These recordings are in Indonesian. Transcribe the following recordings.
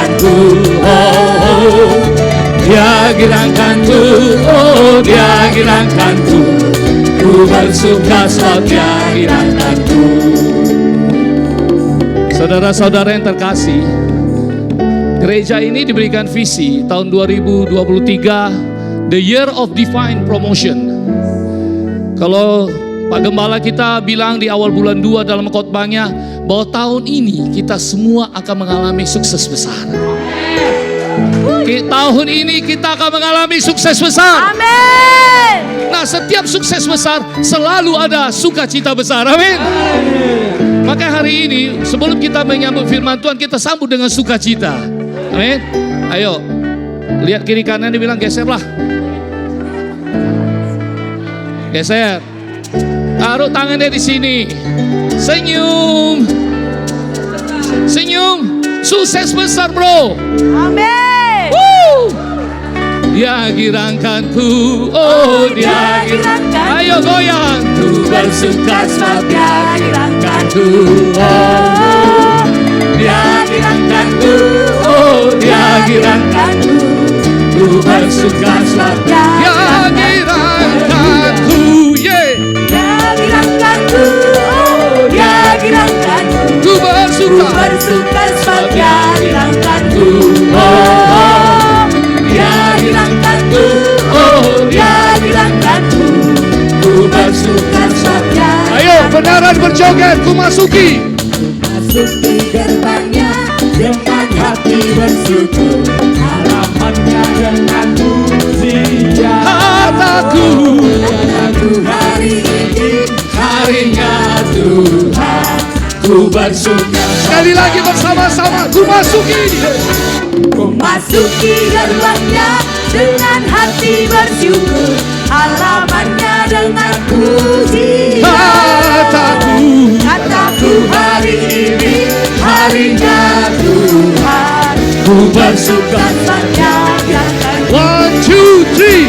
giranganku, oh, Dia giranganku, oh, Dia giranganku. Ku bersuka sebab Dia giranganku. Saudara-saudara yang terkasih, gereja ini diberikan visi tahun 2023, The Year of Divine Promotion. Kalau Pak Gembala kita bilang di awal bulan 2 dalam khotbahnya bahwa tahun ini kita semua akan mengalami sukses besar. Tahun ini kita akan mengalami sukses besar. Amin. Nah, setiap sukses besar selalu ada sukacita besar. Amin. Maka hari ini sebelum kita menyambut firman Tuhan, kita sambut dengan sukacita. Amin. Ayo, lihat kiri kanan, dibilang geserlah. Geser. Taruh tangannya di sini. Senyum. Senyum. Sukses besar, bro. Amin. Dia giranganku, oh, Dia giranganku. Ayo goyang. Ku bersuka sebab Dia giranganku, oh, Dia giranganku, oh, Dia giranganku. Ku bersuka sebab Dia giranganku, yeah. Dia giranganku, oh, Dia giranganku. Ku bersuka sebab Dia giranganku, oh, Dia giranganku, oh, Dia giranganku. Ku bersuka sebab Dia. Ayo benaran berjoget, ku masuki. Masuki gerbangnya dengan hati bersyukur, harapannya dengan pujian. Kataku Hari ini harinya Tuhan, ku bersuka. Sekali lagi bersama-sama, ku masuki. memasuki gerbangnya dengan hati bersyukur, halamannya dengan pujian. Kataku hari ini harinya Tuhan, Ku bersuka. saja biarkan 1, 2, 3.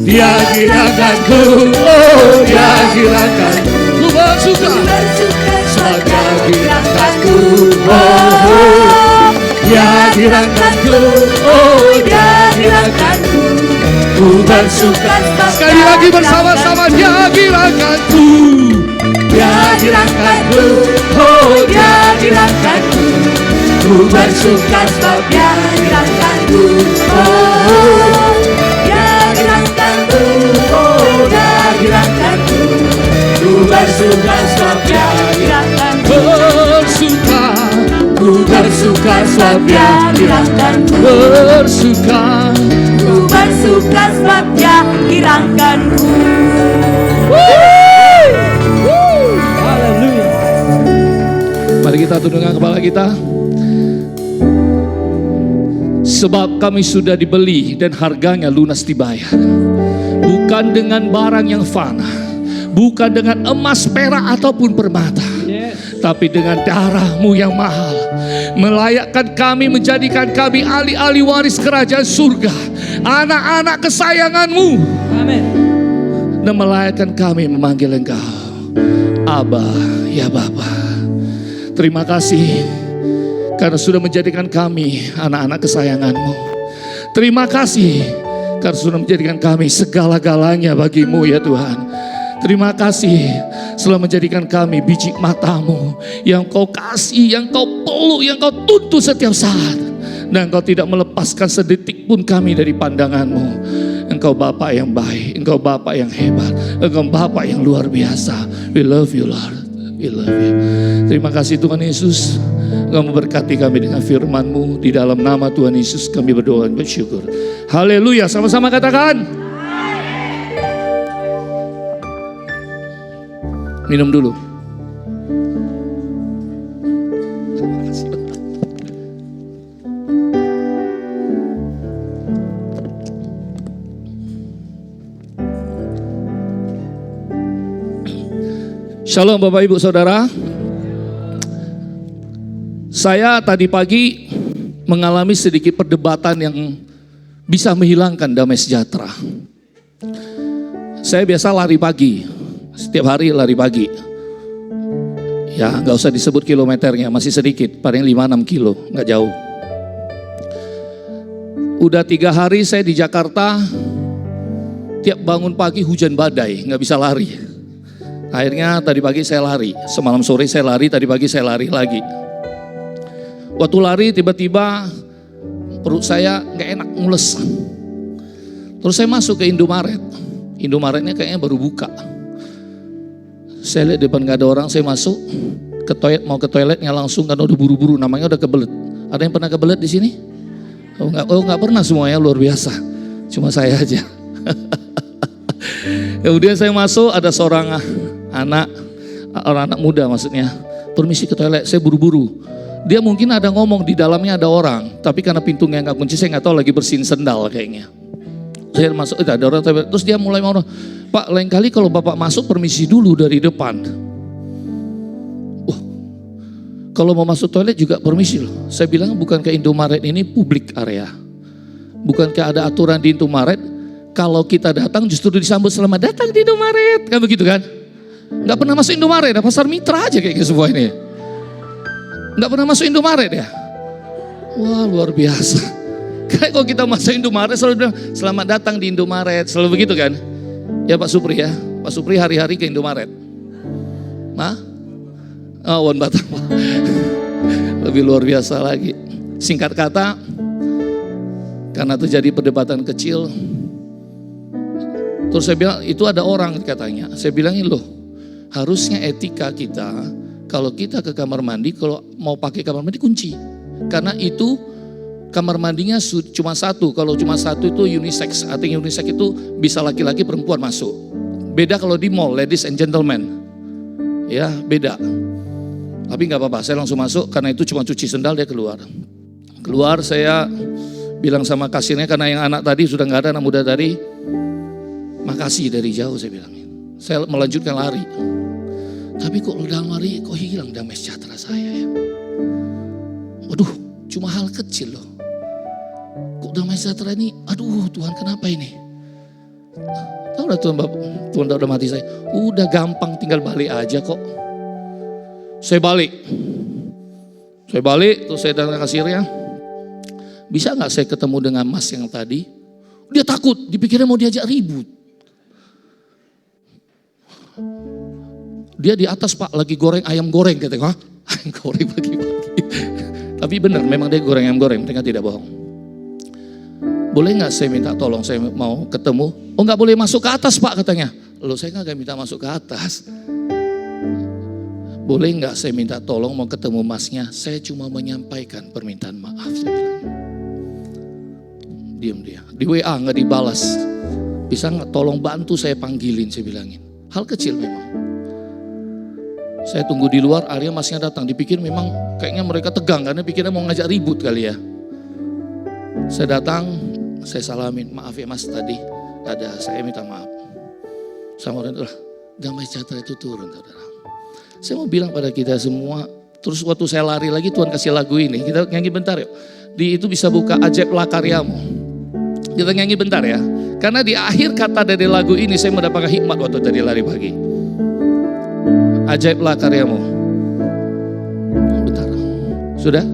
Dia giranganku, oh, Dia giranganku. Ku bersuka. bersuka Sebab saja Dia biarkanku. giranganku, oh, Dia giranganku, oh, Dia giranganku. Ku bersuka. Sekali lagi bersama-sama, Dia giranganku. Dia giranganku, oh, Dia giranganku. Ku bersuka sebab Dia giranganku, oh, Dia giranganku, oh, Dia giranganku. Ku bersuka sebab Dia giranganku, bersuka. Ku bersuka sebab Dia giranganku. bersuka. Ku bersuka sebab Dia giranganku. Haleluya. Mari kita tundukkan kepala kita. Sebab kami sudah dibeli dan harganya lunas dibayar. Bukan dengan barang yang fana, bukan dengan emas, perak ataupun permata, tapi dengan darah-Mu yang mahal, melayakkan kami, menjadikan kami ahli-ahli waris kerajaan surga, anak-anak kesayangan-Mu. Amin. Dan melayakkan kami memanggil Engkau Abba, ya Bapa. Terima kasih karena sudah menjadikan kami anak-anak kesayangan-Mu. Terima kasih karena sudah menjadikan kami segala-galanya bagi-Mu, ya Tuhan. Terima kasih telah menjadikan kami biji mata-Mu yang Kau kasih, yang Kau peluk, yang Kau tuntun setiap saat. Dan Kau tidak melepaskan sedetik pun kami dari pandangan-Mu. Engkau Bapa yang baik, Engkau Bapa yang hebat, Engkau Bapa yang luar biasa. We love you, Lord. We love you. Terima kasih Tuhan Yesus. Engkau memberkati kami dengan firman-Mu. Di dalam nama Tuhan Yesus kami berdoa dan bersyukur. Haleluya. Sama-sama katakan. Minum dulu. Terima kasih. Shalom Bapak Ibu Saudara. Saya tadi pagi mengalami sedikit perdebatan yang bisa menghilangkan damai sejahtera. Saya biasa lari pagi, setiap hari lari pagi. Ya nggak usah disebut kilometernya, masih sedikit, paling 5-6 kilo, nggak jauh. Udah 3 hari saya di Jakarta, tiap bangun pagi hujan badai, nggak bisa lari. Akhirnya tadi pagi saya lari, semalam sore saya lari, tadi pagi saya lari lagi. Waktu lari tiba-tiba perut saya nggak enak, mules. Terus saya masuk ke Indomaret. Indomaretnya kayaknya baru buka. Saya lihat depan nggak ada orang, saya masuk ke toilet, mau ke toiletnya langsung karena udah buru-buru, namanya udah kebelet. Ada yang pernah kebelet di sini? Oh nggak pernah semuanya, luar biasa. Cuma saya aja. Kemudian saya masuk, ada seorang anak muda maksudnya, permisi ke toilet, saya buru-buru. Dia mungkin ada ngomong di dalamnya ada orang, tapi karena pintunya nggak kunci, saya nggak tahu lagi bersihin sendal kayaknya. Saya masuk, ada orang, terus dia mulai mau, Pak, lain kali kalau Bapak masuk permisi dulu dari depan. Kalau mau masuk toilet juga permisi loh. Saya bilang bukankah Indomaret ini publik area? Bukankah ada aturan di Indomaret? Kalau kita datang justru disambut selamat datang di Indomaret. Kan begitu kan? Nggak pernah masuk Indomaret, pasar mitra aja kayak semua ini. Nggak pernah masuk Indomaret ya? Wah luar biasa. Kayak kalau kita masuk Indomaret selalu bilang selamat datang di Indomaret. Selalu begitu kan? Ya Pak Supri ya. Pak Supri hari-hari ke Indomaret. Wan Batam. Lebih luar biasa lagi. Singkat kata, karena terjadi perdebatan kecil, terus saya bilang itu ada orang katanya. Saya bilangin loh, harusnya etika kita kalau kita ke kamar mandi, kalau mau pakai kamar mandi kunci. Karena itu kamar mandinya cuma satu. Kalau cuma satu itu unisex. Artinya unisex itu bisa laki-laki perempuan masuk. Beda kalau di mall, ladies and gentlemen. Ya beda. Tapi nggak apa-apa, saya langsung masuk karena itu cuma cuci sendal, dia keluar. Keluar saya bilang sama kasirnya, karena yang anak tadi sudah nggak ada, anak muda tadi. Makasih dari jauh saya bilang. Saya melanjutkan lari. Tapi kok dalam lari kok hilang damai sejahtera saya ya. Waduh, cuma hal kecil loh. Kok damai sejahtera ini, aduh Tuhan kenapa ini? Tahu udah Tuhan udah mati saya. Udah gampang tinggal balik aja kok. Saya balik, terus saya datang ke kasirnya. Bisa nggak saya ketemu dengan Mas yang tadi? Dia takut, dipikirnya mau diajak ribut. Dia di atas Pak, lagi goreng ayam goreng katanya. Ayam goreng pagi-pagi. Tapi benar, memang dia goreng ayam goreng, mereka tidak bohong. Boleh nggak saya minta tolong, saya mau ketemu? Oh nggak boleh masuk ke atas Pak katanya. Loh saya nggak minta masuk ke atas. Boleh nggak saya minta tolong mau ketemu masnya? Saya cuma menyampaikan permintaan maaf. Saya bilang. Diam dia. Di WA nggak dibalas. Bisa nggak tolong bantu saya panggilin, saya bilangin. Hal kecil memang. Saya tunggu di luar, akhirnya masnya datang. Dipikir memang kayaknya mereka tegang karena pikirnya mau ngajak ribut kali ya. Saya datang, saya salamin. Maaf ya Mas tadi ada saya minta maaf. Sama orang itu damai sejahtera itu turun saudara. Saya mau bilang pada kita semua, terus waktu saya lari lagi Tuhan kasih lagu ini, kita nyanyi bentar yuk. Di itu bisa buka ajaiblah karyamu. Kita nyanyi bentar ya. Karena di akhir kata dari lagu ini saya mendapatkan hikmat waktu tadi lari pagi. Ajaiblah karyamu. Bentar. Sudah?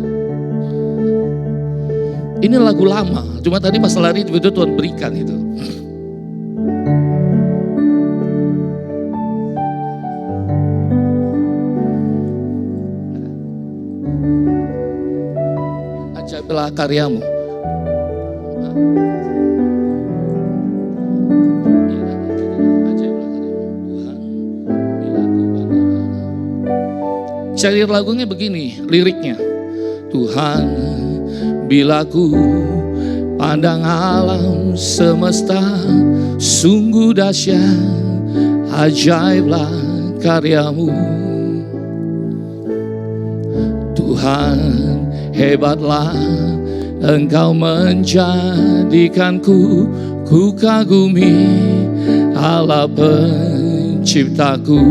Ini lagu lama, cuma tadi pas lari itu Tuhan berikan itu. Ajaiblah karyamu. Syair lagunya begini, liriknya. Tuhan, bila ku pandang alam semesta, sungguh dahsyat, ajaiblah karyamu. Tuhan, hebatlah Engkau menjadikanku, ku kagumi Allah penciptaku.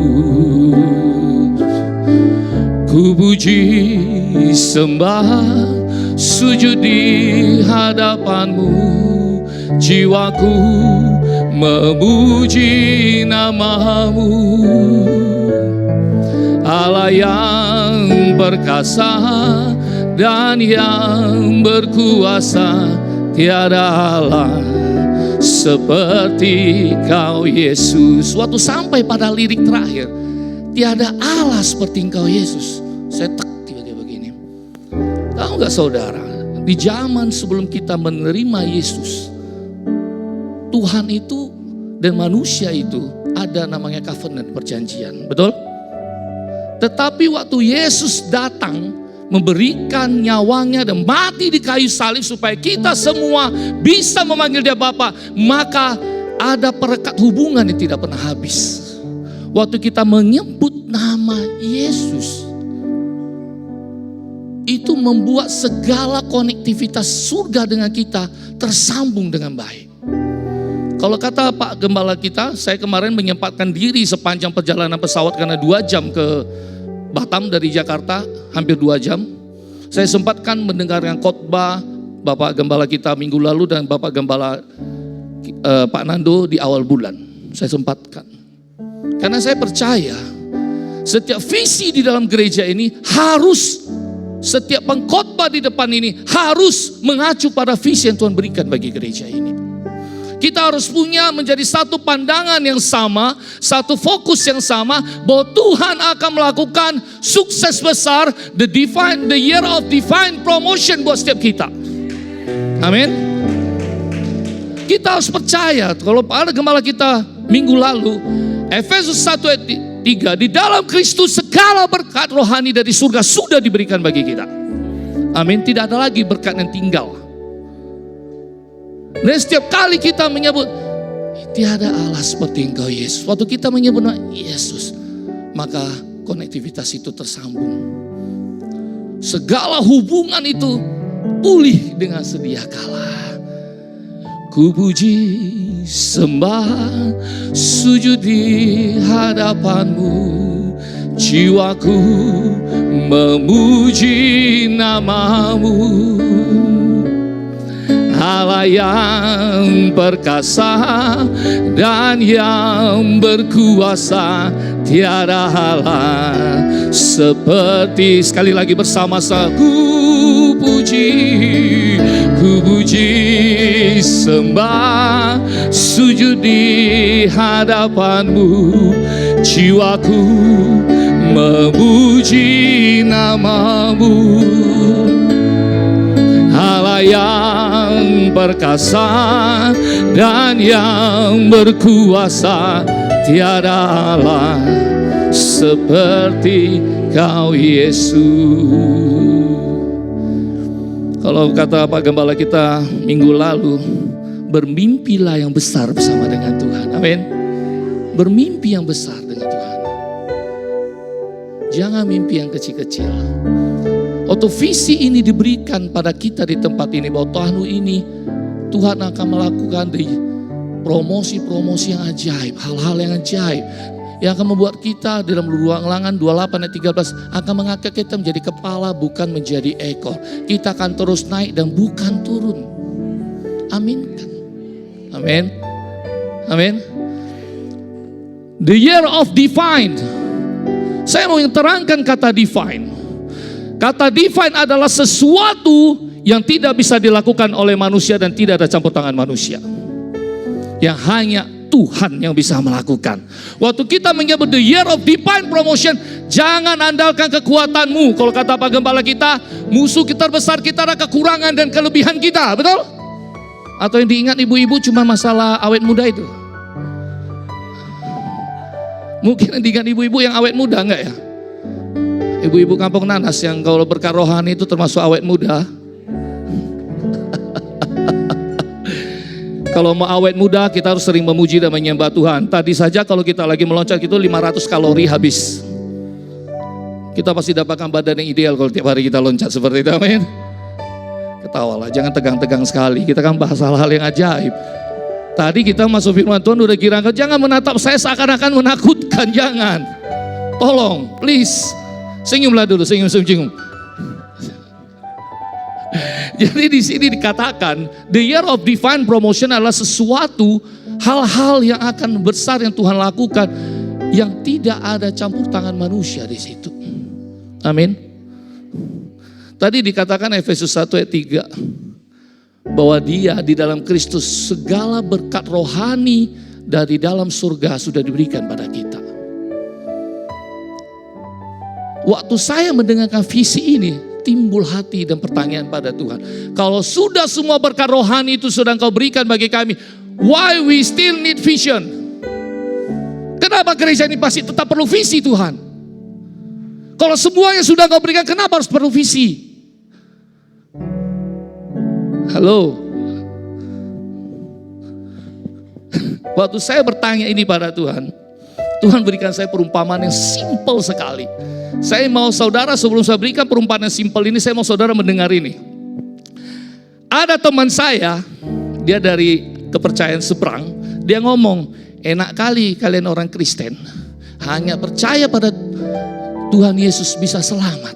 Ku puji sembah sujud di hadapanmu, jiwaku memuji namamu. Allah yang perkasa dan yang berkuasa, tiada Allah seperti Kau Yesus. Waktu sampai pada lirik terakhir, tiada Allah seperti Engkau Yesus, saya tiba-tiba begini. Tahu gak saudara, di zaman sebelum kita menerima Yesus, Tuhan itu dan manusia itu ada namanya covenant, perjanjian, betul? Tetapi waktu Yesus datang memberikan nyawanya dan mati di kayu salib supaya kita semua bisa memanggil Dia Bapa, maka ada perekat hubungan yang tidak pernah habis. Waktu kita menyebut nama Yesus, itu membuat segala konektivitas surga dengan kita tersambung dengan baik. Kalau kata Pak Gembala kita, saya kemarin menyempatkan diri sepanjang perjalanan pesawat karena 2 jam ke Batam dari Jakarta, hampir 2 jam. Saya sempatkan mendengarkan khotbah Bapak Gembala kita minggu lalu dan Bapak Gembala Pak Nando di awal bulan. Saya sempatkan. Karena saya percaya setiap visi di dalam gereja ini harus, setiap pengkhotbah di depan ini harus mengacu pada visi yang Tuhan berikan bagi gereja ini. Kita harus punya menjadi satu pandangan yang sama, satu fokus yang sama, bahwa Tuhan akan melakukan sukses besar, the year of divine promotion buat setiap kita. Amin. Kita harus percaya, kalau pada gembala kita minggu lalu, Efesus 1 ayat 3, di dalam Kristus segala berkat rohani dari surga sudah diberikan bagi kita. Amin. Tidak ada lagi berkat yang tinggal. Dan setiap kali kita menyebut tiada Allah seperti Engkau Yesus, waktu kita menyebut nama Yesus, maka konektivitas itu tersambung. Segala hubungan itu pulih dengan sedia kala. Ku puji, sembah, sujud di hadapan-Mu, jiwaku memuji nama-Mu. Allah yang perkasa dan yang berkuasa, tiada Allah seperti, sekali lagi bersama-sama, ku puji, sembah, sujud di hadapan-Mu, jiwaku memuji nama-Mu. Allah yang perkasa dan yang berkuasa, tiada Allah seperti Kau Yesus. Kalau kata Pak Gembala kita minggu lalu, bermimpilah yang besar bersama dengan Tuhan. Amin. Bermimpi yang besar dengan Tuhan. Jangan mimpi yang kecil-kecil. Waktu visi ini diberikan pada kita di tempat ini, bahwa tahun ini Tuhan akan melakukan promosi-promosi yang ajaib, hal-hal yang ajaib, yang akan membuat kita dalam Ulangan 28 ayat 13 akan mengangkat kita menjadi kepala bukan menjadi ekor. Kita akan terus naik dan bukan turun. Aminkan. Amin. Amin. The year of divine. Saya mau terangkan kata divine. Kata divine adalah sesuatu yang tidak bisa dilakukan oleh manusia dan tidak ada campur tangan manusia. Yang hanya Tuhan yang bisa melakukan. Waktu kita menyebut the year of divine promotion, jangan andalkan kekuatanmu. Kalau kata Pak Gembala kita, musuh kita terbesar kita adalah kekurangan dan kelebihan kita, betul? Atau yang diingat ibu-ibu cuma masalah awet muda itu? Mungkin yang diingat ibu-ibu yang awet muda, enggak ya? Ibu-ibu kampung nanas yang kalau berkat rohani itu termasuk awet muda. Kalau mau awet muda kita harus sering memuji dan menyembah Tuhan. Tadi saja kalau kita lagi meloncat itu 500 kalori habis. Kita pasti dapatkan badan yang ideal kalau tiap hari kita loncat seperti itu, amin. Ketawalah, jangan tegang-tegang sekali. Kita kan bahas hal-hal yang ajaib. Tadi kita masuk firman Tuhan udah kira jangan menatap saya seakan-akan menakutkan, jangan. Tolong, please. Senyumlah dulu, senyum. Jadi di sini dikatakan the year of divine promotion adalah sesuatu hal-hal yang akan besar yang Tuhan lakukan yang tidak ada campur tangan manusia di situ. Amin. Tadi dikatakan Efesus 1 ayat 3 bahwa dia di dalam Kristus segala berkat rohani dari dalam surga sudah diberikan pada kita. Waktu saya mendengarkan visi ini, timbul hati dan pertanyaan pada Tuhan. Kalau sudah semua berkat rohani itu sudah Engkau berikan bagi kami, why we still need vision? Kenapa gereja ini pasti tetap perlu visi Tuhan? Kalau semuanya sudah Engkau berikan, kenapa harus perlu visi? Halo. Waktu saya bertanya ini pada Tuhan, Tuhan berikan saya perumpamaan yang simpel sekali. Saya mau saudara, sebelum saya berikan perumpamaan yang simpel ini, saya mau saudara mendengar ini. Ada teman saya, dia dari kepercayaan seberang, dia ngomong, enak kali kalian orang Kristen, hanya percaya pada Tuhan Yesus bisa selamat.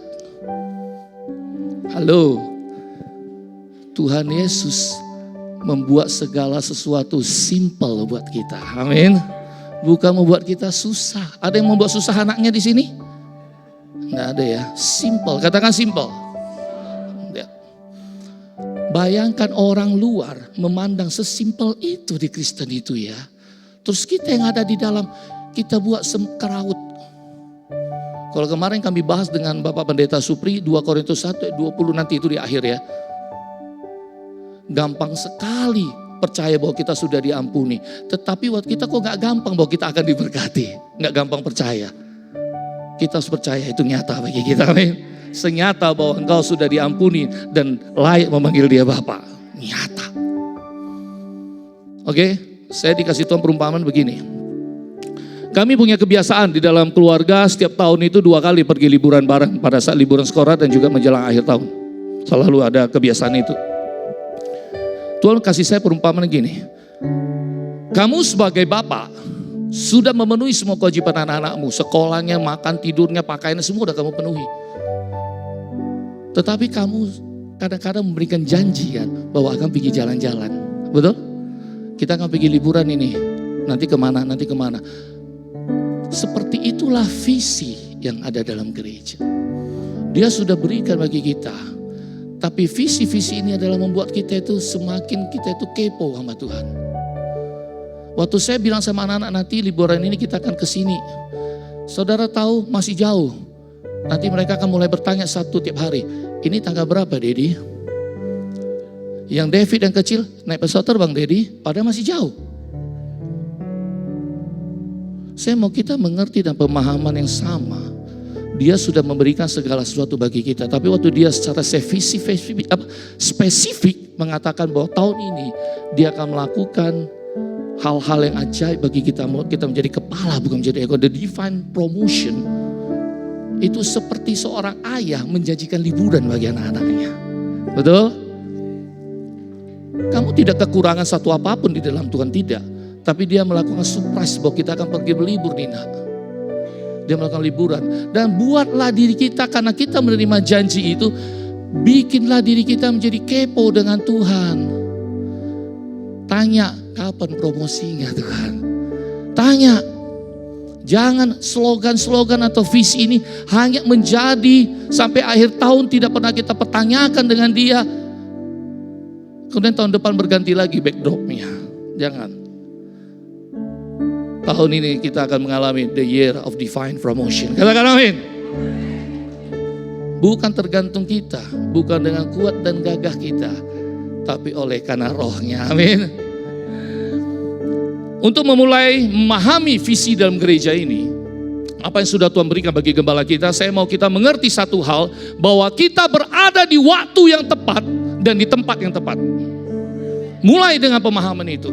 Halo, Tuhan Yesus membuat segala sesuatu simpel buat kita. Amin. Bukan membuat kita susah. Ada yang membuat susah anaknya di sini? Nggak ada ya. Simple. Katakan simple. Ya. Bayangkan orang luar memandang sesimpel itu di Kristen itu ya. Terus kita yang ada di dalam, kita buat semkeraut. Kalau kemarin kami bahas dengan Bapak Pendeta Supri 2 Korintus 1 ayat 20 nanti itu di akhir ya. Gampang sekali percaya bahwa kita sudah diampuni. Tetapi waktu kita kok gak gampang bahwa kita akan diberkati. Gak gampang percaya. Kita harus percaya itu nyata bagi kita. Amin. Senyata bahwa engkau sudah diampuni dan layak memanggil dia Bapa. Nyata. Oke, saya dikasih Tuhan perumpamaan begini. Kami punya kebiasaan di dalam keluarga setiap tahun itu 2 kali pergi liburan bareng. Pada saat liburan sekolah dan juga menjelang akhir tahun. Selalu ada kebiasaan itu. Tuhan kasih saya perumpamaan gini. Kamu sebagai bapak sudah memenuhi semua kewajiban anak-anakmu. Sekolahnya, makan, tidurnya, pakaiannya semua udah kamu penuhi. Tetapi kamu kadang-kadang memberikan janji kan bahwa akan pergi jalan-jalan. Betul? Kita akan pergi liburan ini. Nanti kemana, nanti kemana. Seperti itulah visi yang ada dalam gereja. Dia sudah berikan bagi kita. Tapi visi-visi ini adalah membuat kita itu semakin kita itu kepo sama Tuhan. Waktu saya bilang sama anak-anak nanti liburan ini kita akan ke sini. Saudara tahu masih jauh. Nanti mereka akan mulai bertanya satu tiap hari. Ini tanggal berapa Dedi? Yang David yang kecil naik pesawat terbang Dedi. Padahal masih jauh. Saya mau kita mengerti dan pemahaman yang sama. Dia sudah memberikan segala sesuatu bagi kita. Tapi waktu dia secara spesifik mengatakan bahwa tahun ini dia akan melakukan hal-hal yang ajaib bagi kita. Kita menjadi kepala bukan menjadi ego. The divine promotion. Itu seperti seorang ayah menjanjikan liburan bagi anak-anaknya. Betul? Kamu tidak kekurangan satu apapun di dalam Tuhan, tidak. Tapi dia melakukan surprise bahwa kita akan pergi berlibur Nina. Dia melakukan liburan. Dan buatlah diri kita, karena kita menerima janji itu, bikinlah diri kita menjadi kepo dengan Tuhan. Tanya, kapan promosinya Tuhan? Tanya. Jangan slogan-slogan atau visi ini hanya menjadi sampai akhir tahun tidak pernah kita pertanyakan dengan dia. Kemudian tahun depan berganti lagi backdropnya. Jangan. Tahun ini kita akan mengalami the year of divine promotion. Katakan amin. Bukan tergantung kita, bukan dengan kuat dan gagah kita, tapi oleh karena rohnya. Amin. Untuk memulai memahami visi dalam gereja ini, apa yang sudah Tuhan berikan bagi gembala kita, saya mau kita mengerti satu hal, bahwa kita berada di waktu yang tepat dan di tempat yang tepat. Mulai dengan pemahaman itu.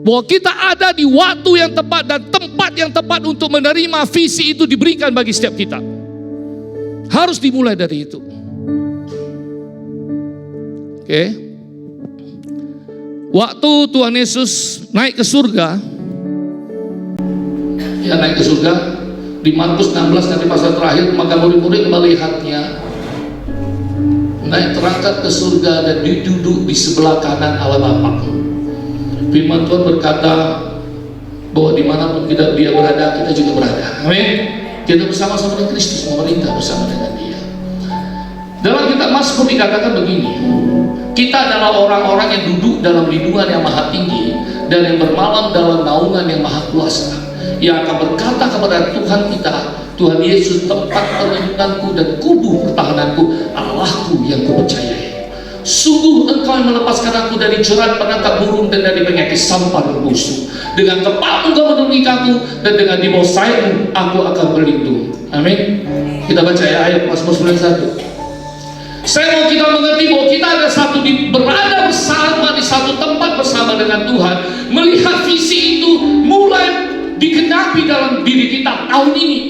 Bahwa kita ada di waktu yang tepat dan tempat yang tepat untuk menerima visi itu diberikan bagi setiap kita. Harus dimulai dari itu. Oke. Waktu Tuhan Yesus naik ke surga, ya naik ke surga, di Markus 16 nanti pasal terakhir, maka murid-murid melihatnya naik terangkat ke surga dan duduk di sebelah kanan Allah Bapa. Firman Tuhan berkata bahwa dimanapun dia berada, kita juga berada. Amin. Kita bersama-sama dengan Kristus, memerintah bersama dengan dia. Dalam kitab Mazmur dikatakan begini, kita adalah orang-orang yang duduk dalam lindungan yang maha tinggi dan yang bermalam dalam naungan yang maha kuasa, yang akan berkata kepada Tuhan kita, Tuhan Yesus, tempat perlindunganku dan kubu pertahananku, Allahku yang kupercayai. Sungguh Engkau yang melepaskan aku dari jerat penangkap burung dan dari penyakit sampan musuh. Dengan kepala Engkau menolongi aku, dan dengan di bawah sayapmu aku akan berlindung. Amin. Kita baca ya ayat Mazmur 91. Saya mau kita mengerti bahwa kita ada berada bersama di satu tempat bersama dengan Tuhan, melihat visi itu mulai dikenapi dalam diri kita tahun ini.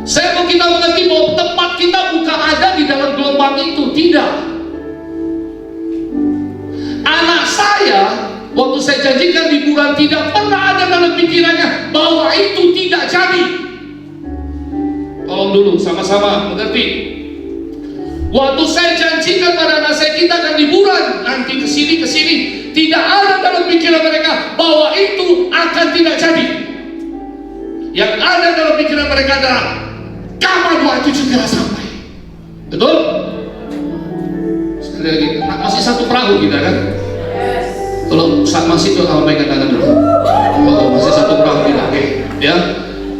Saya mau kita mengerti bahwa tempat kita bukan ada di dalam gelombang itu, tidak. Anak saya, waktu saya janjikan liburan, tidak pernah ada dalam pikirannya bahwa itu tidak jadi. Tolong dulu, sama-sama mengerti. Waktu saya janjikan pada anak saya kita akan liburan nanti ke sini, tidak ada dalam pikiran mereka bahwa itu akan tidak jadi. Yang ada dalam pikiran mereka adalah kapan waktu segera sampai. Betul? Sekali lagi, masih satu perahu kita kan? Kalau masih itu lambaikan tangan dulu. Oh, masih satu perahu kita, oke? Ya,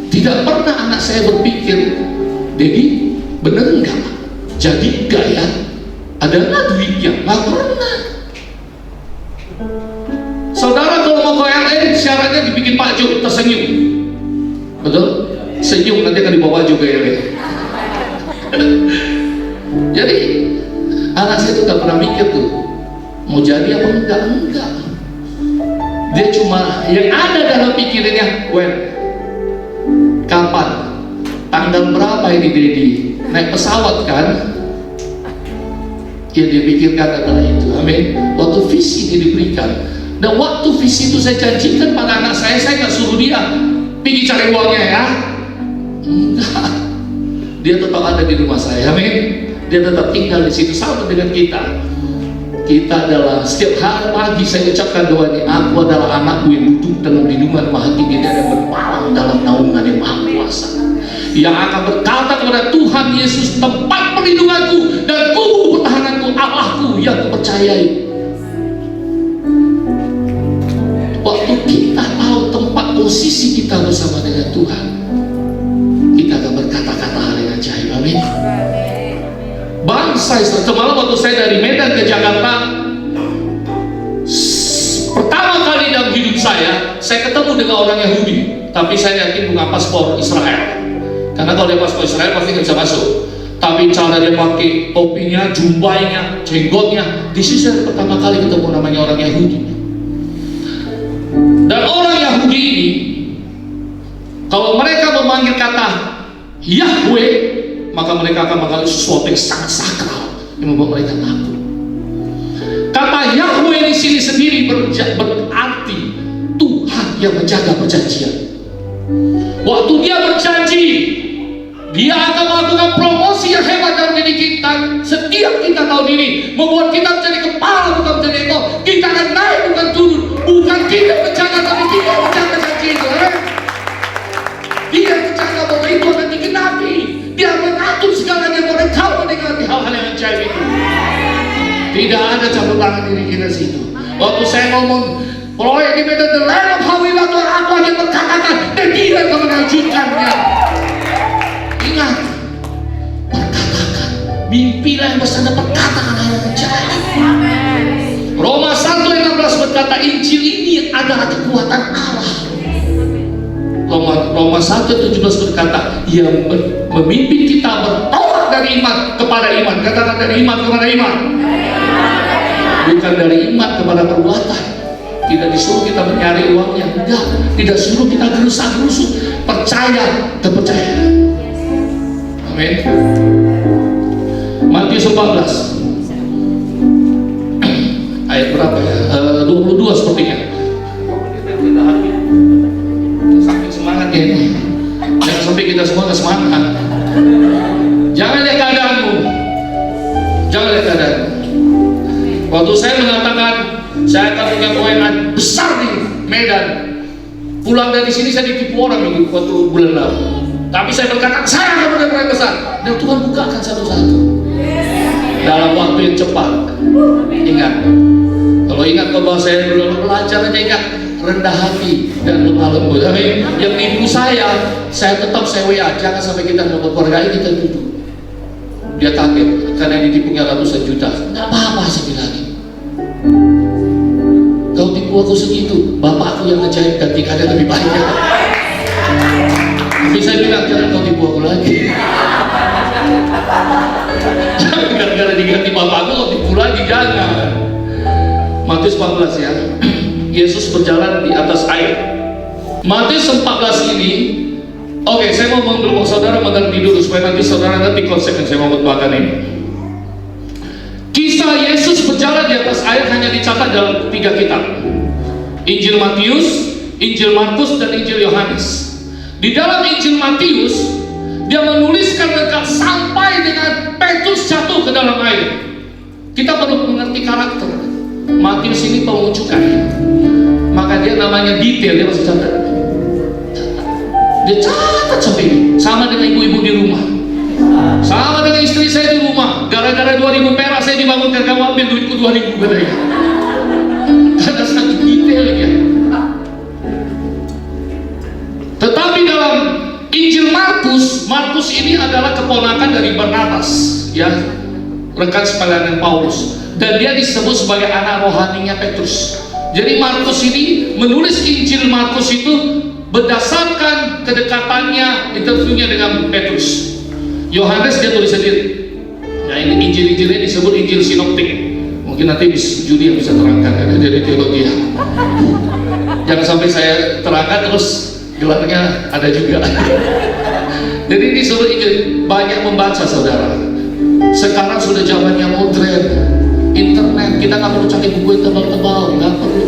tidak pernah anak saya berpikir, Dedi, bener enggak? Jadi enggak ya? Ada nggak duitnya? Nggak pernah. Saudara kalau mau ke LA, syaratnya dibikin Pak Jo tersenyum. Betul? Senyum, nanti akan dibawa juga ya. Jadi anak saya itu gak pernah mikir tuh mau jadi apa enggak. Dia cuma yang ada dalam pikirannya, kapan, tanggal berapa ini Dedi naik pesawat kan? Yang dia pikirkan adalah itu. Amin. Waktu visi ini diberikan, dan waktu visi itu saya janjikan pada anak saya nggak suruh dia pergi cari uangnya ya. Enggak, dia tetap ada di rumah saya, amin. Dia tetap tinggal di situ sama dengan kita. Kita adalah setiap hari pagi saya ucapkan doa ini, aku adalah anakku yang duduk dalam lindungan maha tinggi dan bermalam dalam naungan yang maha kuasa, yang akan berkata kepada Tuhan Yesus, tempat perlindunganku dan kubu pertahananku, Allahku yang kupercayai. Waktu kita tahu tempat posisi kita bersama dengan Tuhan, kita akan berkata-kata hal yang ajaib, amin. Bangsa Israel, semalam waktu saya dari Medan ke Jakarta, pertama kali dalam hidup saya ketemu dengan orang Yahudi, tapi saya yakin bukan paspor Israel, karena kalau dia paspor Israel pasti nggak bisa masuk. Tapi cara dia pakai topinya, jumbainya, jenggotnya, di sini saya pertama kali ketemu namanya orang Yahudi. Dan orang Yahudi ini, kalau mereka memanggil kata Yahweh, maka mereka akan mengalami sesuatu yang sangat sakral yang membuat mereka takut. Kata Yahweh di sini sendiri berarti Tuhan yang menjaga perjanjian. Waktu dia berjanji, dia akan melakukan promosi yang hebat dalam diri kita. Setiap kita tahu diri, membuat kita menjadi kepala bukan menjadi ekor. Kita akan naik bukan turun. Bukan kita menjaga, tapi dia menjaga janji itu. Dia menjaga bahwa itu akan dikenapi. Dia mengatur segalanya, boleh kau menikmati hal-hal yang ajaib itu. Tidak ada campur tangan diri kita situ. Waktu saya ngomong proyek di Medan, the land of Hawilah, Tuhan aku hanya berkatakan dan dia akan melanjutkannya. Ingat, perkatakan, mimpilah yang bersama, perkatakan hal yang ajaib. Roma 1 ayat 16 berkata, Injil ini adalah kekuatan Allah. Roma 1 ayat 17 berkata, yang memimpin kita bertolak dari iman kepada iman. Katakan dari iman kepada iman. Bukan dari iman kepada perbuatan. Tidak disuruh kita mencari uangnya, enggak. Tidak suruh kita gerusa-gerusu, percaya kepercayaan. Amin. Matius 14 ayat berapa ya? 22 sepertinya. Sampai semangat ya ini. Jangan sampai kita semua nggak semangat. Jangan lihat keadaanmu. Jangan lihat keadaanmu. Waktu saya mengatakan saya akan punya proyek besar di Medan, pulang dari sini saya ditipu orang waktu bulan lalu. Tapi saya berkata, saya akan mendengar yang besar. Dan Tuhan bukakan satu-satu dalam waktu yang cepat. Ingat, kalau ingat bahwa saya dulu belajar aja, ingat rendah hati dan lemah lembut. Amin. Yang ibu saya tetap saya WA, jangan sampai kita berkeluarga kita duduk. Dia kaget karena ditipunya ratusan juta. Nggak apa-apa, saya bilang. Kau tipu aku segitu, bapakku yang ajaib dan tidak ada lebih baiknya. Tapi saya bilang, jangan kau tipu aku lagi. Gara-gara diganti bapakku, kau tipu lagi, jangan. Matius 14 ya. Yesus berjalan di atas air. Matius 14 ini, oke, saya mau membawa saudara mengerti dulu supaya nanti saudara ngerti konsep yang saya mau bawakan ini. Kisah Yesus berjalan di atas air hanya dicatat dalam 3 kitab: Injil Matius, Injil Markus, dan Injil Yohanes. Di dalam Injil Matius, dia menuliskan tentang sampai dengan Petrus jatuh ke dalam air. Kita perlu mengerti karakter. Matius ini pemungut cukai, maka dia namanya detail, dia masih catat. Dia catat sampai ini. Sama dengan ibu-ibu di rumah, sama dengan istri saya di rumah. Gara-gara 2.000 perak saya dibangunkan, kamu ambil duitku 2.000 katanya. Karena sangat detail ya. Tetapi dalam Injil Markus ini adalah keponakan dari Barnabas, ya, rekan sepelayanan Paulus, dan dia disebut sebagai anak rohaninya Petrus. Jadi Markus ini menulis Injil Markus itu berdasarkan kedekatannya, interviewnya dengan Petrus. Yohanes dia tulis sendiri. Nah, ini Injil-Injilnya disebut Injil sinoptik. Mungkin nanti Judi yang bisa terangkan, karena jadi teologi ya. Jangan sampai saya terangkan terus gelarnya ada juga. Jadi ini disebut Injil. Banyak membaca saudara. Sekarang sudah zamannya modern, internet, kita nggak perlu cari buku yang tebal-tebal, nggak perlu.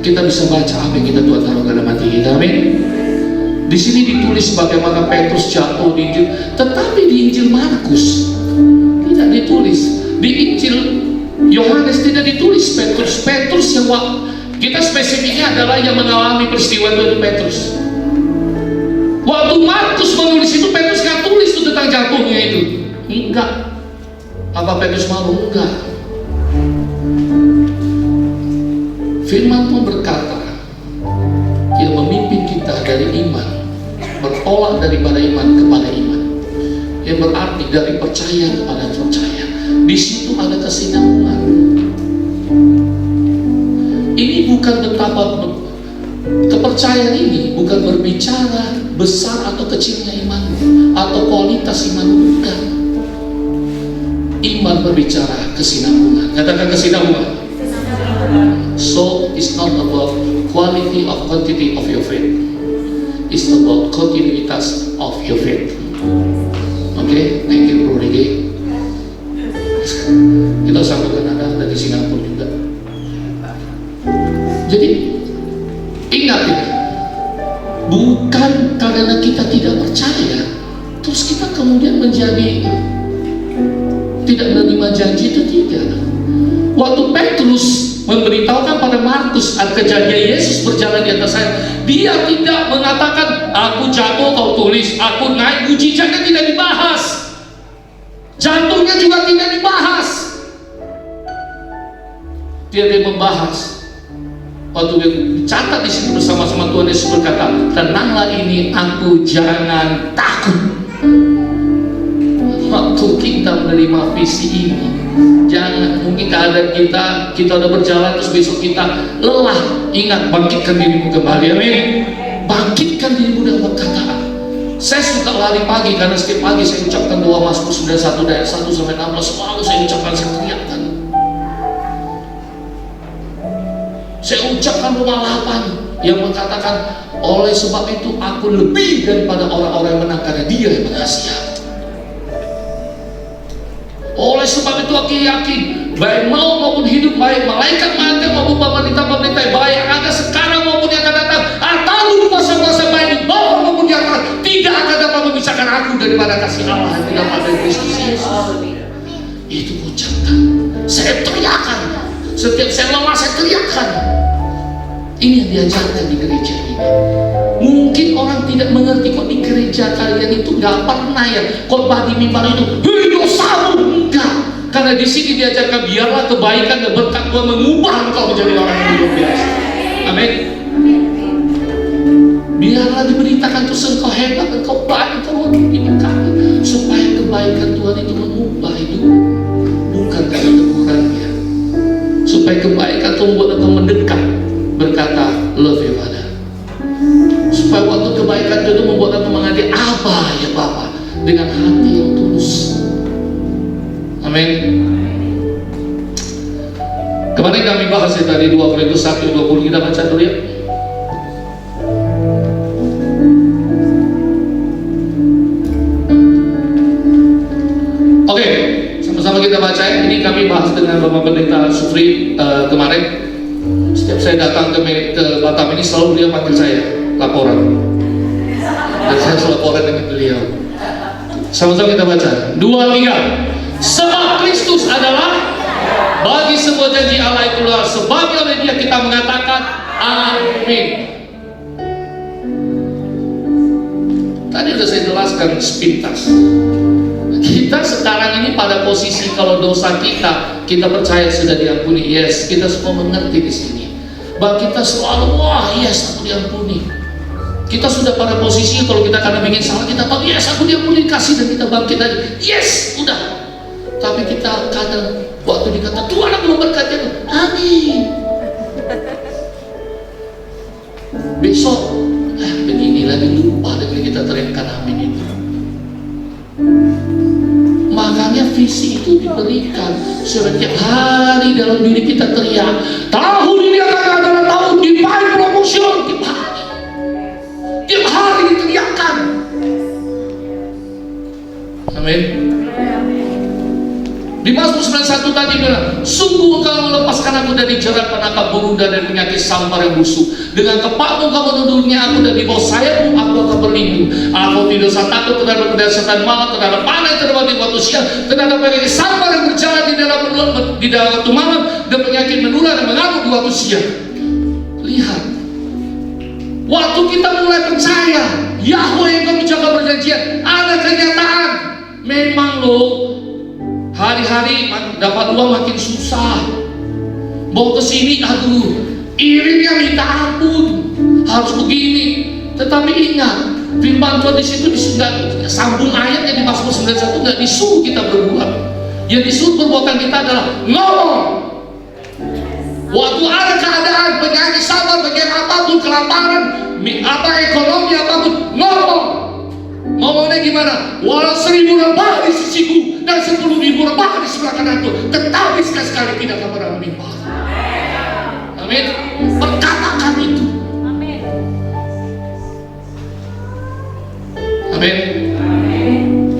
Kita bisa baca apa yang kita Tuhan taruh dalam hati kita. Amin. Di sini ditulis bagaimana Petrus jatuh di Injil, tetapi di Injil Markus tidak ditulis. Di Injil Yohanes tidak ditulis Petrus. Petrus yang kita spesifiknya adalah yang mengalami peristiwa itu Petrus. Waktu Markus menulis itu, Petrus nggak tulis itu tentang jatuhnya itu. Enggak. Apa Petrus malu? Enggak. Firman Tuhan berkata, yang memimpin kita dari iman, bertolak daripada iman kepada iman, yang berarti dari percaya kepada percaya. Di situ ada kesinambungan. Ini bukan betapa kepercayaan ini bukan berbicara besar atau kecilnya imanmu atau kualitas imanmu, bukan. Iman berbicara kesinambungan. Katakan kesinambungan. So it's not about quality of quantity of your faith. It's about kontinuitas of your faith. Oke, thank you Bro Rigi. Kita sambungkan ada di Singapura juga. Jadi ingat ya, bukan karena kita tidak percaya terus kita kemudian menjadi tidak menerima janji, itu tidak. Waktu Petrus memberitahukan pada Markus kejadian Yesus berjalan di atas air, dia tidak mengatakan aku jatuh kau tulis, aku naik, mujizatnya tidak dibahas, jatuhnya juga tidak dibahas. Dia membahas waktu dia catat di sini bersama-sama Tuhan Yesus berkata, tenanglah ini aku, jangan takut. Waktu kita menerima visi ini, jangan, mungkin keadaan kita udah berjalan terus besok kita lelah, ingat, bangkitkan dirimu kembali. Amin. Bangkitkan dirimu dengan perkataan. Saya suka lari pagi karena setiap pagi saya ucapkan doa Mazmur 91 ayat 1 sampai 16, selalu saya ucapkan, saya teriakkan. Saya ucapkan Roma 8 yang mengatakan, oleh sebab itu aku lebih daripada orang-orang yang menang karena Dia yang mengasihi aku. Oleh sebab itu aku yakin, baik maut maupun hidup, baik malaikat maupun pemerintah-pemerintah, baik yang ada sekarang maupun yang akan datang, atau kuasa-kuasa baik di bawah maupun di atas, tidak akan dapat memisahkan aku daripada kasih Allah yang tidak ada di Kristus Yesus. Itu ucapkan. Saya teriakan. Setiap saya lelah saya teriakan. Ini yang diajarkan di gereja ini. Mungkin orang tidak mengerti kok di gereja kalian itu nggak pernah ya khotbah di mimbar itu, hei dosamu, enggak. Karena di sini diajarkan biarlah kebaikan dan berkat Tuhan mengubah engkau menjadi orang yang luar biasa. Amin. Biarlah diberitakan terus engkau hebat, engkau baik, engkau diberkati, supaya kebaikan Tuhan itu mengubah hidup, bukan karena kekurangannya. Supaya kebaikan itu membuat engkau mendekat, berkata love you Father. Supaya waktu kebaikan itu membuat engkau mengatakan Abah ya Bapa dengan hati yang tulus. Amin. Kemarin kami bahas ya tadi 2 Korintus 1:20, kita baca dulu ya. Oke, sama-sama kita baca ya. Ini kami bahas dengan Bapak Pendeta Sufri kemarin. Setiap saya datang ke Batam ini selalu beliau panggil saya laporan. Dan saya selalu laporan dengan beliau. Sama-sama kita baca. 2, 3. Sebab Kristus adalah bagi semua janji Allah itulah sebagai oleh Dia kita mengatakan amin. Tadi sudah saya jelaskan sepintas. Kita sekarang ini pada posisi kalau dosa kita percaya sudah diampuni. Yes, kita semua mengerti di sini. Bahwa kita selalu wah yes aku diampuni. Kita sudah pada posisi kalau kita karena bikin salah kita tahu yes aku diampuni kasih dan kita bangkit lagi. Yes, udah. Tapi kita kadang waktu dikata Tuhan aku memberkati, amin. Besok begini lagi lupa dengan kita teriakkan amin itu. Makanya visi itu diberikan setiap hari dalam diri kita teriak tahun ini akan adalah tahun divine promotion. Tiap hari diteriakkan. Amin. Di Mazmur 91 tadi bilang, sungguh engkau melepaskan aku dari jerat penangkap burung dan dari penyakit sampar yang busuk. Dengan kepakmu engkau menunduknya aku dan di bawah sayapmu aku akan berlindung. Aku tidak usah takut terhadap kedahsyatan malam, terhadap panah yang terbang di waktu siang, terhadap penyakit sampar yang berjalan di dalam waktu malam, dan penyakit menular yang mengamuk di waktu siang. Lihat, waktu kita mulai percaya Yahweh yang kami jaga perjanjian, ada kenyataan. Memang loh, hari-hari dapat uang makin susah. Mau kesini, aduh, irimnya minta ampun, harus begini. Tetapi ingat, firman Tuhan di situ sambung ayatnya di Mazmur 91 nggak disuruh kita berbuat. Yang disuruh perbuatan kita adalah ngomong. Waktu ada keadaan penyakit sabar, bagian apapun, kelaparan, ekonomi apapun, ngomong. Ngomongnya gimana? Walau 1000 rebah di sisiku dan 10.000 rebah di sebelah kananku, tetapi sekali-sekali tidak akan pernah menimpa. Amin. Perkatakan itu. Amin. Amin.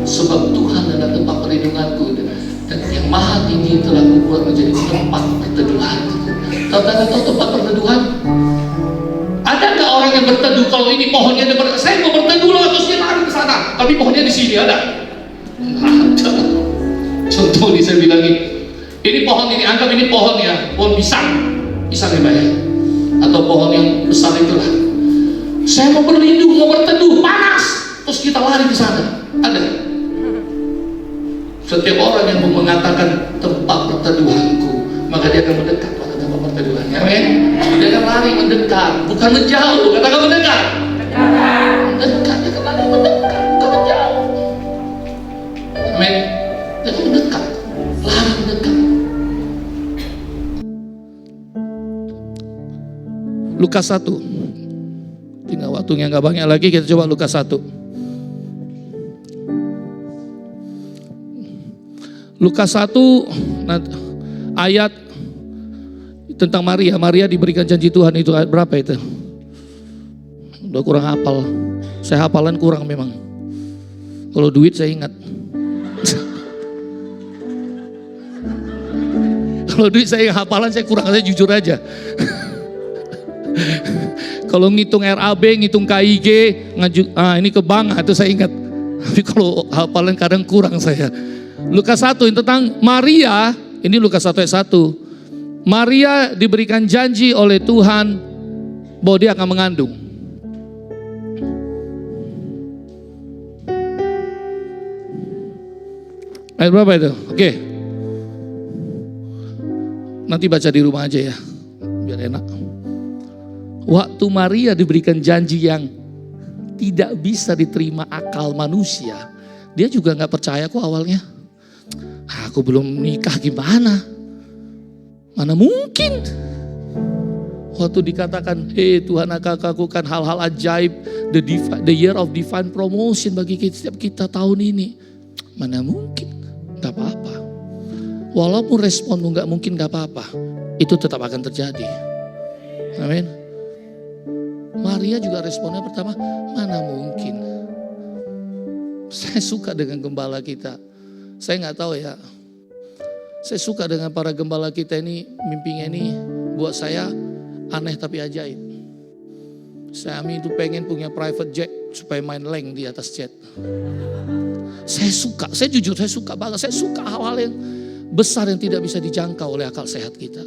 Sebab Tuhan adalah tempat perlindunganku dan yang maha tinggi telah kubuat menjadi tempat perteduhan. Tahu tempat perteduhan? Ada nggak orang yang berteduh kalau ini pohonnya ada saya mau berteduh loh terus dia lari ke sana tapi pohonnya di sini ada? Nggak ada. Contoh nih saya bilangin ini pohon ini anggap ini pohon ya pohon pisang ya Pak ya atau pohon yang besar itulah. Saya mau berlindung mau berteduh panas terus kita lari ke sana ada? Setiap orang yang mau mengatakan tempat perteduhanku maka dia akan mendekat pada tempat perteduhannya. Amin. Dia akan lari mendekat, bukan menjauh. Katakan mendekat. Mendekat, dia akan lari mendekat, bukan menjauh. Amin. Dia akan mendekat, lari mendekat. Lukas 1. Tinggal waktunya nggak banyak lagi, kita coba Lukas 1. Lukas 1 ayat tentang Maria. Maria diberikan janji Tuhan itu ayat berapa itu? Udah kurang hafal. Saya hafalan kurang memang. Kalau duit saya ingat. Kalau duit saya hafalan saya kurang, saya jujur aja. Kalau ngitung RAB, ngitung KIG, ini ke bank itu saya ingat. Tapi kalau hafalan kadang kurang saya. Lukas 1 yang tentang Maria, ini Lukas 1 ayat 1. Maria diberikan janji oleh Tuhan bahwa dia akan mengandung. Ayat berapa itu? Oke. Nanti baca di rumah aja ya, biar enak. Waktu Maria diberikan janji yang tidak bisa diterima akal manusia, dia juga gak percaya kok awalnya. Aku belum nikah gimana? Mana mungkin? Waktu dikatakan, Tuhan akan lakukan hal-hal ajaib, the year of divine promotion bagi setiap kita tahun ini. Mana mungkin? Gak apa-apa. Walaupun responmu gak mungkin gak apa-apa, itu tetap akan terjadi. Amin. Maria juga responnya pertama, mana mungkin. Saya suka dengan gembala kita. Saya gak tahu ya. Saya suka dengan para gembala kita ini, mimpinya ini buat saya aneh tapi ajaib. Saya itu pengen punya private jet supaya main leng di atas jet. Saya suka, saya jujur saya suka banget. Saya suka hal-hal yang besar yang tidak bisa dijangkau oleh akal sehat kita.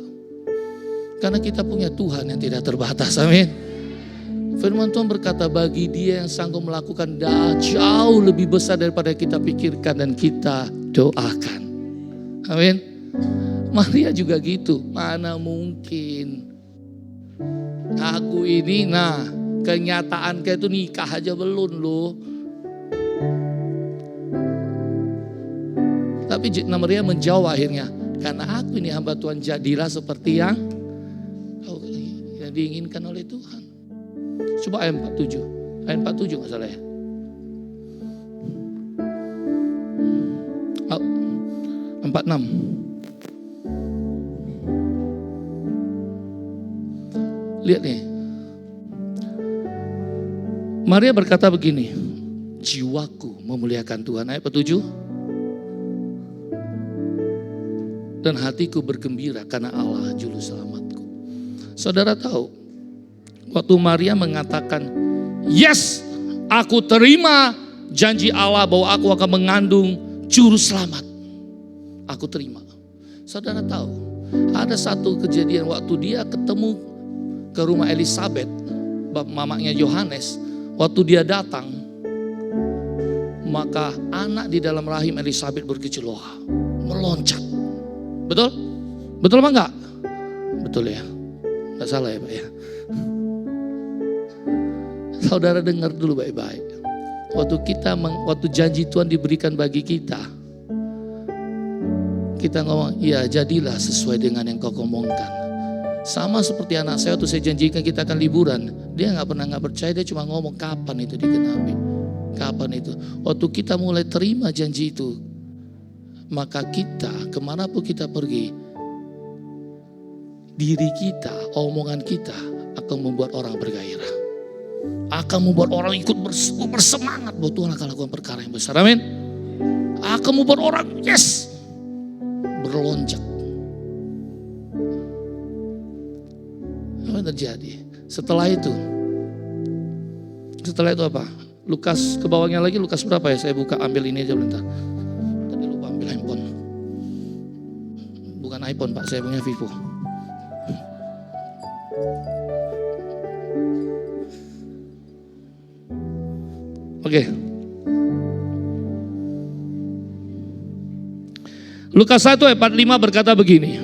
Karena kita punya Tuhan yang tidak terbatas, amin. Firman Tuhan berkata bagi dia yang sanggup melakukan jauh lebih besar daripada kita pikirkan dan kita doakan. Amin. Maria juga gitu, mana mungkin. Aku ini kenyataan kayak itu nikah aja belum loh. Tapi Maria menjawab akhirnya, karena aku ini hamba Tuhan, jadilah seperti yang diinginkan oleh Tuhan. Coba ayat 47. Ayat 47 gak salah ya. 46. Lihat nih. Maria berkata begini, jiwaku memuliakan Tuhan. Ayat 47. Dan hatiku bergembira karena Allah juru selamatku. Saudara tahu, waktu Maria mengatakan, yes, aku terima janji Allah bahwa aku akan mengandung juru selamat. Aku terima. Saudara tahu, ada satu kejadian waktu dia ketemu ke rumah Elizabeth, mamanya Yohanes. Waktu dia datang, maka anak di dalam rahim Elizabeth bergejolak, meloncat. Betul? Betul apa enggak? Betul ya. Enggak salah ya Pak ya. Saudara dengar dulu baik-baik. Waktu janji Tuhan diberikan bagi kita ngomong, iya jadilah sesuai dengan yang kau ngomongkan. Sama seperti anak saya waktu saya janjikan kita akan liburan, dia nggak percaya, dia cuma ngomong kapan itu digenapi, kapan itu. Waktu kita mulai terima janji itu, maka kita kemanapun kita pergi, diri kita, omongan kita akan membuat orang bergairah, akan membuat orang ikut bersemangat bahwa Tuhan akan lakukan perkara yang besar. Amin. Akan membuat orang berlonjak. Apa yang terjadi? Setelah itu apa? Lukas ke bawahnya lagi, Lukas berapa ya? Saya buka, ambil ini aja bentar. Tadi lupa ambil handphone. Bukan iPhone Pak, saya punya Vivo. Oke. Lukas 1 ayat 45 berkata begini.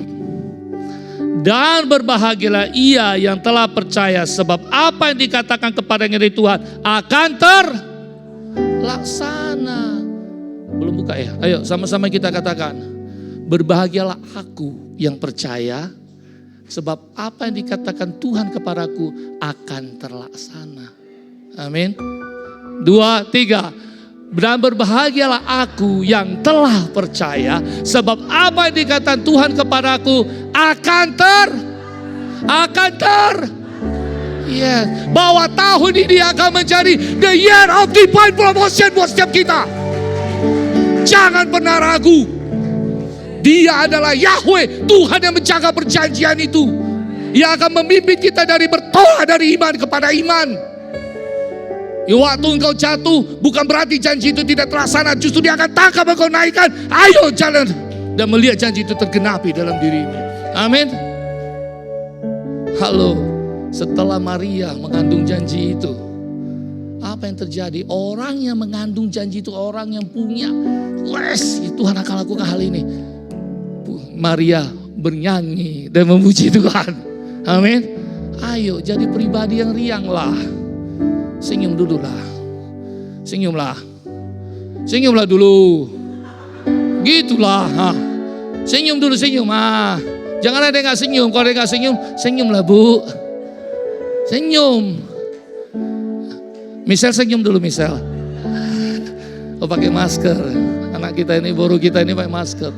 Dan berbahagialah ia yang telah percaya, sebab apa yang dikatakan kepadanya dari Tuhan akan terlaksana. Belum buka ya? Ayo sama-sama kita katakan. Berbahagialah aku yang percaya, sebab apa yang dikatakan Tuhan kepadaku akan terlaksana. Amin. 2, 3. Dan berbahagialah aku yang telah percaya, sebab apa yang dikatakan Tuhan kepadaku akan bahwa tahun ini akan menjadi the year of divine promotion buat setiap kita. Jangan pernah ragu. Dia adalah Yahweh, Tuhan yang menjaga perjanjian itu. Yang akan memimpin kita dari bertolak dari iman kepada iman. Waktu engkau jatuh, bukan berarti janji itu tidak terlaksana. Justru dia akan tangkap engkau, naikkan. Ayo jalan. Dan melihat janji itu tergenapi dalam dirimu. Amin. Halo. Setelah Maria mengandung janji itu, apa yang terjadi? Orang yang mengandung janji itu orang yang punya, Tuhan akan lakukan hal ini. Maria bernyanyi dan memuji Tuhan. Amin. Ayo jadi pribadi yang rianglah. Senyum dulu lah. Senyumlah. Senyumlah dulu. Gitulah. Senyum dulu, senyum. Jangan ada yang gak senyum. Kalau ada yang gak senyum, senyumlah Bu. Senyum. Michelle senyum dulu Michelle. Oh pakai masker. Anak kita ini, boru kita ini pakai masker.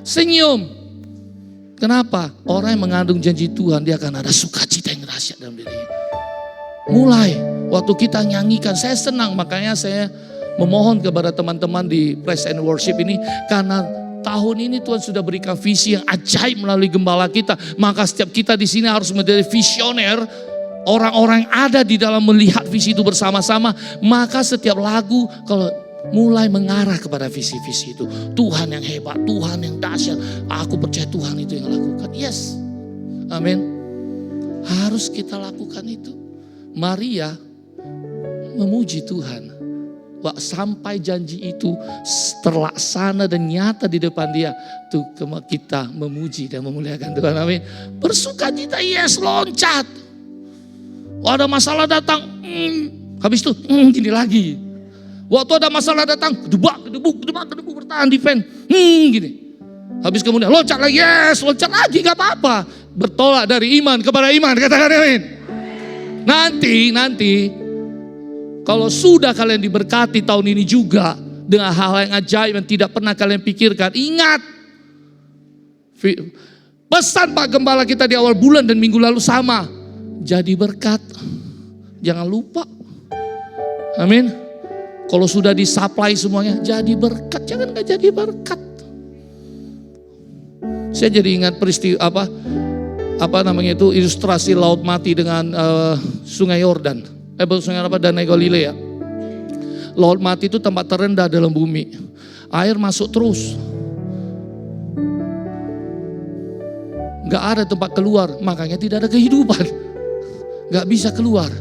Senyum. Kenapa? Orang yang mengandung janji Tuhan, dia akan ada sukacita yang dahsyat dalam dirinya. Mulai waktu kita nyanyikan, saya senang. Makanya saya memohon kepada teman-teman di Praise and Worship ini, karena tahun ini Tuhan sudah berikan visi yang ajaib melalui gembala kita. Maka setiap kita di sini harus menjadi visioner. Orang-orang yang ada di dalam melihat visi itu bersama-sama. Maka setiap lagu kalau mulai mengarah kepada visi-visi itu. Tuhan yang hebat, Tuhan yang dahsyat. Aku percaya Tuhan itu yang lakukan. Yes. Amin. Harus kita lakukan itu. Maria memuji Tuhan. Sampai janji itu terlaksana dan nyata di depan dia. Tuh kita memuji dan memuliakan Tuhan. Amin. Bersukacita, yes, loncat. Ada masalah datang, habis itu gini lagi. Waktu ada masalah datang, gedebak, bertahan defend, gini. Habis kemudian loncat lagi, yes, loncat lagi, gak apa-apa. Bertolak dari iman kepada iman, katakan amin. Nanti, kalau sudah kalian diberkati tahun ini juga dengan hal yang ajaib yang tidak pernah kalian pikirkan, ingat. Pesan Pak Gembala kita di awal bulan dan minggu lalu sama. Jadi berkat, jangan lupa. Amin. Kalau sudah disuplai semuanya, jadi berkat, jangan gak jadi berkat. Saya jadi ingat peristiwa apa namanya itu, ilustrasi laut mati dengan sungai Yordan. Sungai Danau Galilea. Laut mati itu tempat terendah dalam bumi. Air masuk terus. Gak ada tempat keluar, makanya tidak ada kehidupan. Gak bisa keluar.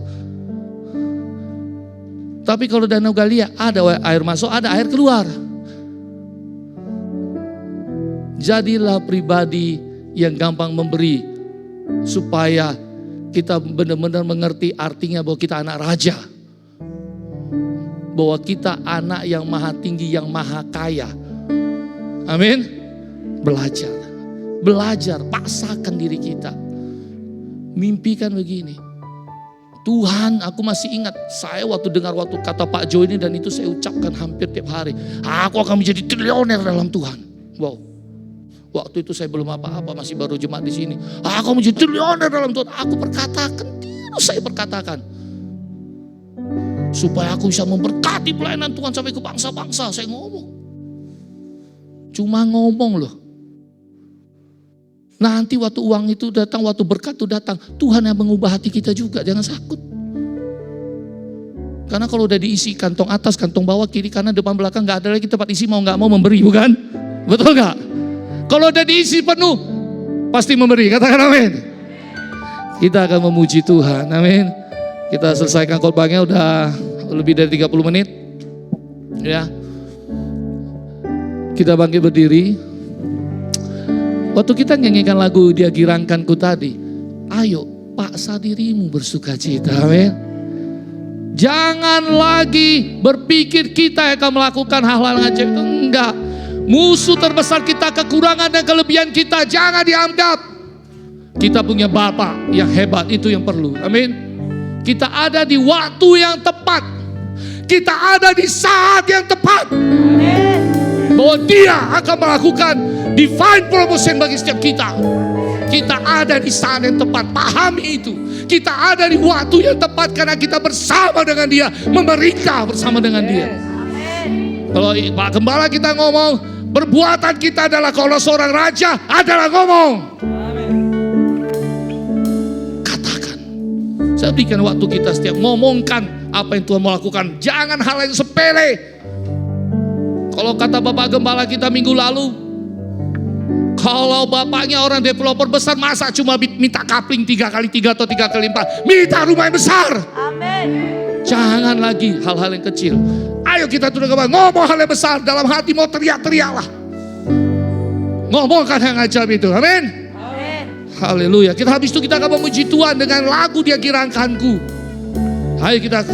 Tapi kalau Danau Galilea ada air masuk, ada air keluar. Jadilah pribadi yang gampang memberi, supaya kita benar-benar mengerti artinya bahwa kita anak raja. Bahwa kita anak yang maha tinggi, yang maha kaya. Amin. Belajar, paksakan diri kita. Mimpikan begini. Tuhan, aku masih ingat saya waktu kata Pak Jo ini, dan itu saya ucapkan hampir tiap hari. Aku akan menjadi triliuner dalam Tuhan. Wow. Waktu itu saya belum apa-apa, masih baru jemaat di sini. Aku menjadi triliuner dalam Tuhan. Aku berkatakan, terus saya berkatakan. Supaya aku bisa memberkati pelayanan Tuhan sampai ke bangsa-bangsa. Saya ngomong. Cuma ngomong loh. Nanti waktu uang itu datang, waktu berkat itu datang, Tuhan yang mengubah hati kita juga, jangan takut. Karena kalau udah diisi kantong atas, kantong bawah, kiri, kanan, depan, belakang, gak ada lagi tempat isi, mau gak mau memberi, bukan? Betul gak? Kalau udah diisi penuh, pasti memberi, katakan amin. Kita akan memuji Tuhan, amin. Kita selesaikan khotbahnya udah lebih dari 30 menit. Ya. Kita bangkit berdiri. Waktu kita nyanyikan lagu Dia Girangkanku tadi, ayo paksa dirimu bersukacita, amin. Jangan lagi berpikir kita akan melakukan hal-hal yang ajaib, enggak. Musuh terbesar kita, kekurangan dan kelebihan kita, jangan dianggap. Kita punya Bapa yang hebat, itu yang perlu, amin. Kita ada di waktu yang tepat, kita ada di saat yang tepat, bahwa Dia akan melakukan divine promotion bagi setiap kita. Kita ada di saat yang tepat, pahami itu. Kita ada di waktu yang tepat karena kita bersama dengan Dia, memerintah bersama dengan Dia. Kalau Pak Gembala kita ngomong, perbuatan kita adalah kalau seorang raja adalah ngomong. Katakan. Saya berikan waktu kita setiap ngomongkan apa yang Tuhan mau lakukan. Jangan hal yang sepele. Kalau kata Bapak Gembala kita minggu lalu, Kalau bapaknya orang developer besar, masa cuma minta kapling 3x3 atau 3x4? Minta rumah yang besar. Amin. Jangan lagi hal-hal yang kecil. Ayo kita tunduk kepala, ngomong hal yang besar. Dalam hati mau teriak-teriaklah. Ngomongkan yang ajaib itu. Amin. Amin. Haleluya. Kita habis itu kita akan memuji Tuhan dengan lagu Dia Girangkanku. Ayo kita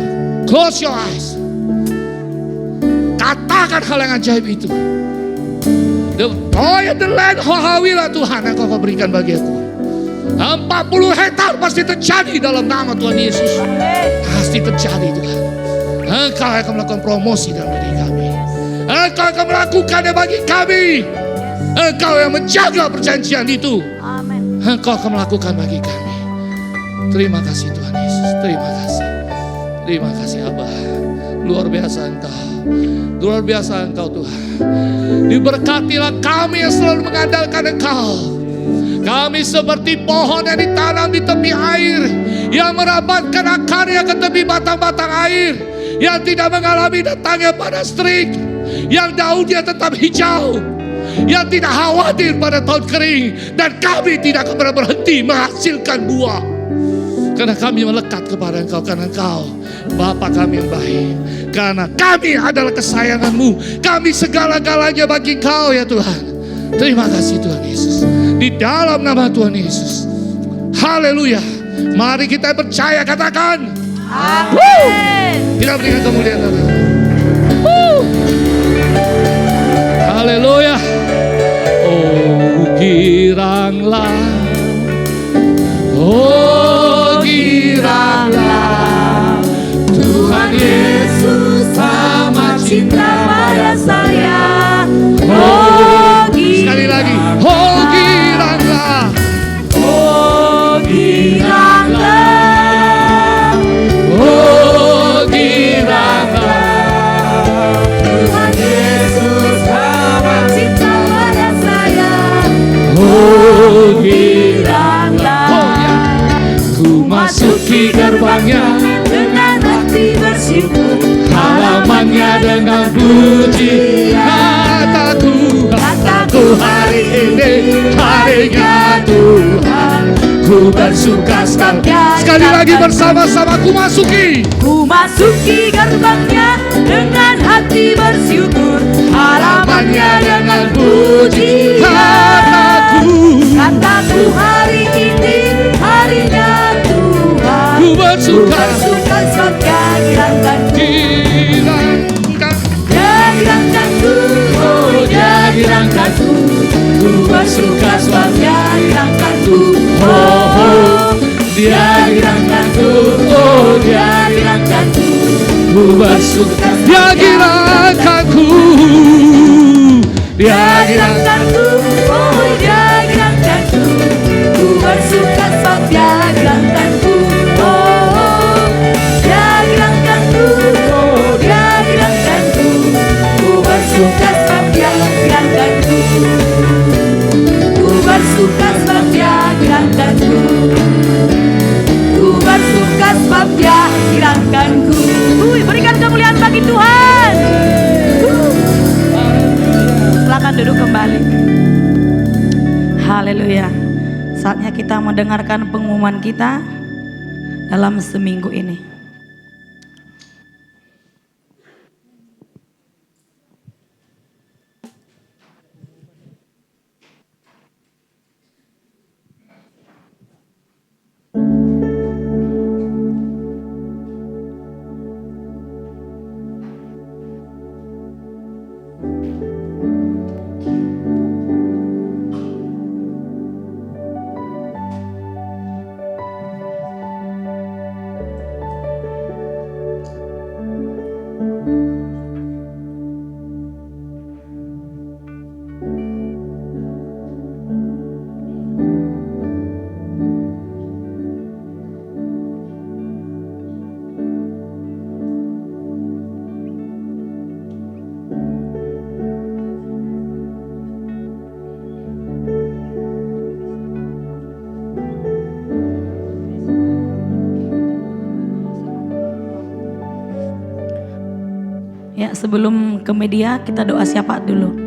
close your eyes. Katakan hal yang ajaib itu. The toy and the land, hawilah Tuhan yang kau berikan bagi aku. 40 hektar pasti terjadi dalam nama Tuhan Yesus. Pasti terjadi Tuhan. Engkau akan melakukan promosi dalam diri kami. Engkau akan melakukannya bagi kami. Engkau yang menjaga perjanjian itu. Amin. Engkau akan melakukan bagi kami. Terima kasih Tuhan Yesus. Terima kasih. Terima kasih Abah. Luar biasa Engkau. Luar biasa Engkau Tuhan. Diberkatilah kami yang selalu mengandalkan Engkau. Kami seperti pohon yang ditanam di tepi air, yang merapatkan akarnya ke tepi batang-batang air, yang tidak mengalami datangnya panas terik, yang daunnya tetap hijau, yang tidak khawatir pada tahun kering. Dan kami tidak akan pernah berhenti menghasilkan buah, karena kami melekat kepada Engkau. Karena Engkau Bapa kami yang baik, karena kami adalah kesayangan-Mu. Kami segala-galanya bagi Engkau ya Tuhan. Terima kasih Tuhan Yesus. Di dalam nama Tuhan Yesus. Haleluya. Mari kita percaya, katakan Amin. kita berikan kemuliaan Tuhan. Haleluya. Oh giranglah, oh giranglah, Tuhan Yesus amat cinta pada saya. Oh sekali lagi, oh giranglah, Oh giranglah, oh giranglah, Tuhan Yesus amat cinta pada saya. oh Giranglah, oh ya. Ku masuki gerbangnya, dengan hati bersyukur, halamannya dengan pujian. Kataku hari ini harinya Tuhan. Ku bersuka sekali lagi bersama-sama. Ku masuki gerbangnya dengan hati bersyukur, halamannya dengan pujian. Kataku hari ini harinya Tuhan. Ku bersuka sebab Dia girangkanku. Dia girangkanku, oh Dia girangkanku. Ku bersuka sebab Dia girangkanku. Oh, Dia girangkanku, oh Dia girangkanku. Ku bersuka, Dia girangkanku. Dia girangkanku, oh Dia girangkanku. Ku bersuka sebab Dia girangkanku. Oh, Dia girangkanku, oh Dia girangkanku. Ku bersuka sebab Dia girangkanku. Ku bersuka sebab Dia girangkanku. Ku bersuka sebab Dia girangkanku. Berikan kemuliaan bagi Tuhan. Silakan duduk kembali. Haleluya. Saatnya kita mendengarkan pengumuman kita dalam seminggu ini. Ya, sebelum ke media kita doa syafaat dulu.